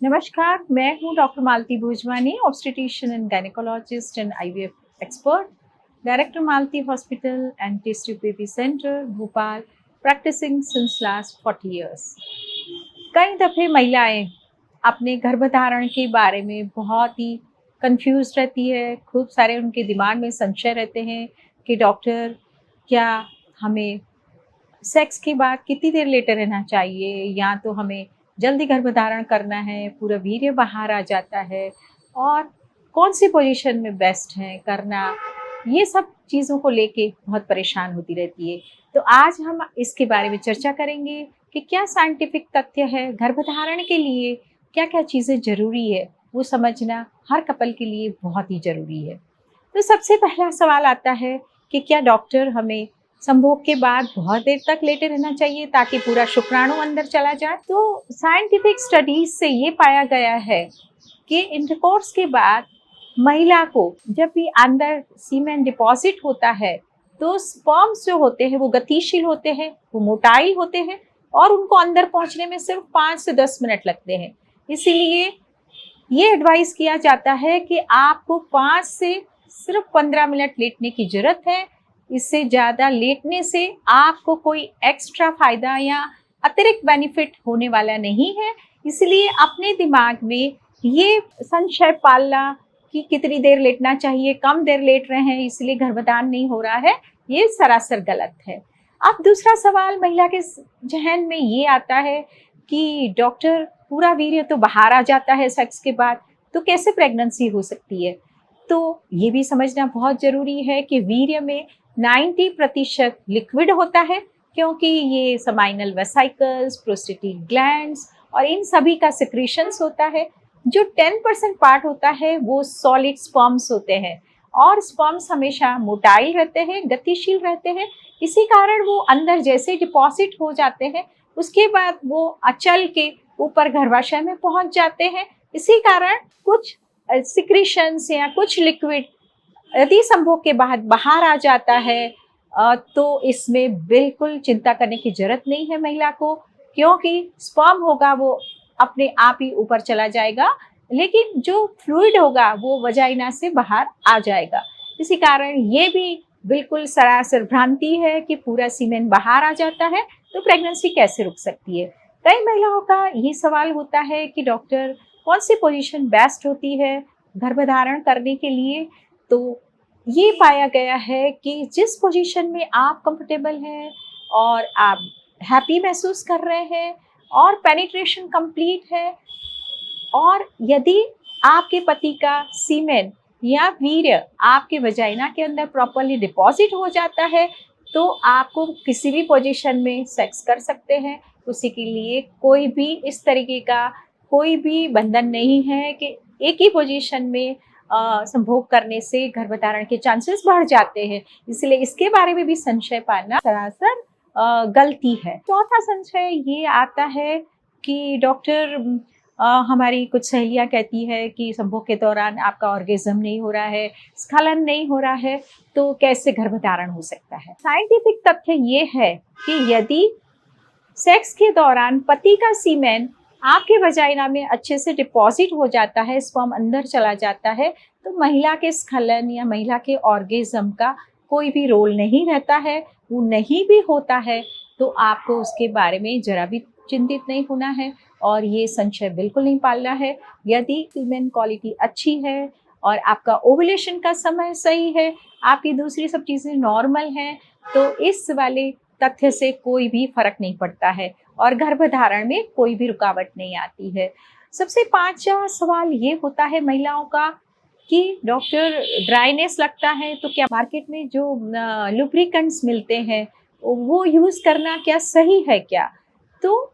नमस्कार, मैं हूँ doctor Malti Bhojwani, obstetrician and gynaecologist and IVF expert, director Malti hospital and test tube baby centre, Bhopal, practising since last 40 years. कई दफ़े महिलाएं अपने गर्भधारण के बारे में बहुत ही कंफ्यूज रहती है। खूब सारे उनके दिमाग में संशय रहते हैं कि डॉक्टर, क्या हमें सेक्स के बाद कितनी देर लेटे रहना चाहिए, या तो हमें जल्दी गर्भधारण करना है, पूरा वीर्य बाहर आ जाता है, और कौन सी पोजीशन में बेस्ट है करना। ये सब चीज़ों को लेके बहुत परेशान होती रहती है। तो आज हम इसके बारे में चर्चा करेंगे कि क्या साइंटिफिक तथ्य है गर्भधारण के लिए, क्या क्या चीज़ें ज़रूरी है, वो समझना हर कपल के लिए बहुत ही ज़रूरी है। तो सबसे पहला सवाल आता है कि क्या डॉक्टर हमें संभोग के बाद बहुत देर तक लेटे रहना चाहिए ताकि पूरा शुक्राणु अंदर चला जाए। तो साइंटिफिक स्टडीज से ये पाया गया है कि इंटरकोर्स के बाद महिला को जब भी अंदर सीमेन डिपॉजिट होता है तो स्पर्म्स जो होते हैं वो गतिशील होते हैं, वो मोटाइल होते हैं, और उनको अंदर पहुंचने में सिर्फ 5 से 10 मिनट लगते हैं। इसीलिए ये एडवाइस किया जाता है कि आपको 5 से सिर्फ 15 मिनट लेटने की ज़रूरत है। इससे ज़्यादा लेटने से आपको कोई एक्स्ट्रा फ़ायदा या अतिरिक्त बेनिफिट होने वाला नहीं है। इसलिए अपने दिमाग में ये संशय पालना कि कितनी देर लेटना चाहिए, कम देर लेट रहे हैं इसलिए गर्भधारण नहीं हो रहा है, ये सरासर गलत है। अब दूसरा सवाल महिला के ज़हन में ये आता है कि डॉक्टर, पूरा वीर्य तो बाहर आ जाता है सेक्स के बाद, तो कैसे प्रेगनेंसी हो सकती है? तो ये भी समझना बहुत ज़रूरी है कि वीर्य में 90% लिक्विड होता है, क्योंकि ये समाइनल वेसिकल्स, प्रोस्टेटिक ग्लैंड्स और इन सभी का सिक्रीशंस होता है। जो 10% पार्ट होता है वो सॉलिड स्पर्म्स होते हैं, और स्पर्म्स हमेशा मोटाइल रहते हैं, गतिशील रहते हैं। इसी कारण वो अंदर जैसे डिपॉजिट हो जाते हैं, उसके बाद वो अचल के ऊपर गर्भाशय में पहुंच जाते हैं। इसी कारण कुछ सिक्रीशंस या कुछ लिक्विड यदि संभोग के बाद बाहर आ जाता है, तो इसमें बिल्कुल चिंता करने की जरूरत नहीं है महिला को, क्योंकि स्पर्म होगा वो अपने आप ही ऊपर चला जाएगा, लेकिन जो फ्लूइड होगा वो वजाइना से बाहर आ जाएगा। इसी कारण ये भी बिल्कुल सरासर भ्रांति है कि पूरा सीमेन बाहर आ जाता है तो प्रेगनेंसी कैसे रुक सकती है। कई महिलाओं का ये सवाल होता है कि डॉक्टर, कौन सी पोजीशन बेस्ट होती है गर्भधारण करने के लिए? तो ये पाया गया है कि जिस पोजीशन में आप कंफर्टेबल हैं और आप हैप्पी महसूस कर रहे हैं और पेनिट्रेशन कंप्लीट है, और यदि आपके पति का सीमेन या वीर्य आपके वजाइना के अंदर प्रॉपर्ली डिपॉजिट हो जाता है, तो आपको किसी भी पोजीशन में सेक्स कर सकते हैं। उसी के लिए कोई भी इस तरीके का कोई भी बंधन नहीं है कि एक ही पोजीशन में संभोग करने से गर्भधारण के चांसेस बढ़ जाते हैं। इसलिए इसके बारे में भी संशय पाना सरासर गलती है। चौथा संशय ये आता है कि डॉक्टर, हमारी कुछ सहेलियाँ कहती है कि संभोग के दौरान आपका ऑर्गेज़म नहीं हो रहा है, स्खलन नहीं हो रहा है, तो कैसे गर्भधारण हो सकता है? साइंटिफिक तथ्य ये है कि यदि सेक्स के दौरान पति का सीमेन आपके वजाइना में अच्छे से डिपॉजिट हो जाता है, स्पर्म अंदर चला जाता है, तो महिला के स्खलन या महिला के ऑर्गेज़म का कोई भी रोल नहीं रहता है। वो नहीं भी होता है तो आपको उसके बारे में ज़रा भी चिंतित नहीं होना है, और ये संशय बिल्कुल नहीं पालना है। यदि सीमेन क्वालिटी अच्छी है और आपका ओव्यूलेशन का समय सही है, आपकी दूसरी सब चीज़ें नॉर्मल हैं, तो इस वाले तथ्य से कोई भी फ़र्क नहीं पड़ता है और गर्भधारण में कोई भी रुकावट नहीं आती है। सबसे पाँचवा सवाल ये होता है महिलाओं का कि डॉक्टर, ड्राइनेस लगता है तो क्या मार्केट में जो लुब्रिकेंट्स मिलते हैं वो यूज़ करना क्या सही है क्या? तो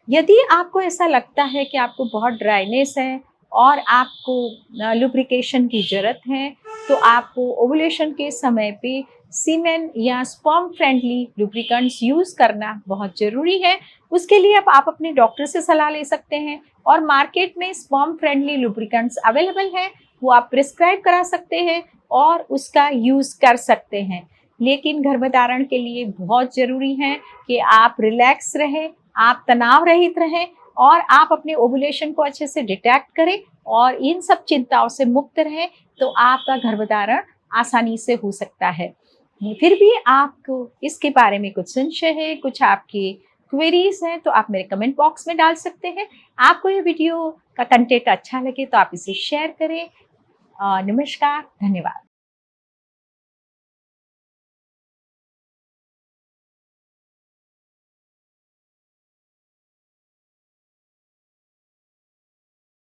यदि आपको ऐसा लगता है कि आपको बहुत ड्राइनेस है और आपको लुब्रिकेशन की ज़रूरत है, तो आपको ओव्यूलेशन के समय पे सीमेन या स्पर्म फ्रेंडली लुब्रिकेंट्स यूज़ करना बहुत ज़रूरी है। उसके लिए अब आप अपने डॉक्टर से सलाह ले सकते हैं, और मार्केट में स्पर्म फ्रेंडली लुब्रिकेंट्स अवेलेबल हैं, वो आप प्रिस्क्राइब करा सकते हैं और उसका यूज़ कर सकते हैं। लेकिन गर्भधारण के लिए बहुत ज़रूरी है कि आप रिलैक्स रहें, आप तनाव रहित रहें और आप अपने ओव्यूलेशन को अच्छे से डिटेक्ट करें और इन सब चिंताओं से मुक्त रहें, तो आपका गर्भधारण आसानी से हो सकता है। फिर भी आपको इसके बारे में कुछ संशय है, कुछ आपकी क्वेरीज हैं, तो आप मेरे कमेंट बॉक्स में डाल सकते हैं। आपको ये वीडियो का कंटेंट अच्छा लगे तो आप इसे शेयर करें। नमस्कार, धन्यवाद।